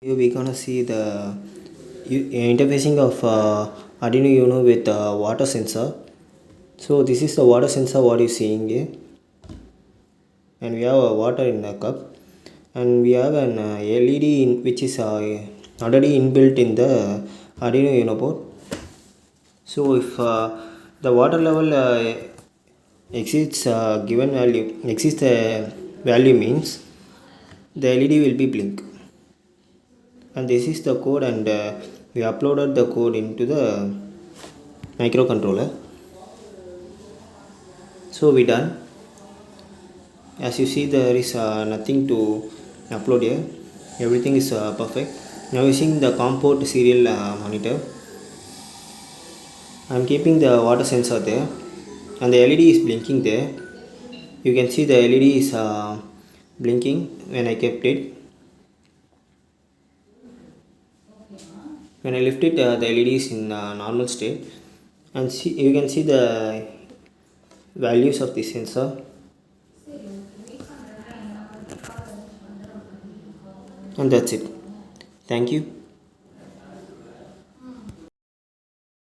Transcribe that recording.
Here we're gonna see the interfacing of Arduino Uno with water sensor. So this is the water sensor what you're seeing here, and we have water in the cup, and we have an LED which is already inbuilt in the Arduino Uno board. So if the water level exceeds the value means the LED will be blink. And this is the code, and we uploaded the code into the microcontroller. So we done. As you see, there is nothing to upload here. Everything is perfect. Now using the COM port serial monitor, I am keeping the water sensor there, and the LED is blinking there. You can see the LED is blinking when I kept it. When I lift it, the LED is in normal state, and you can see the values of the sensor. And that's it. Thank you.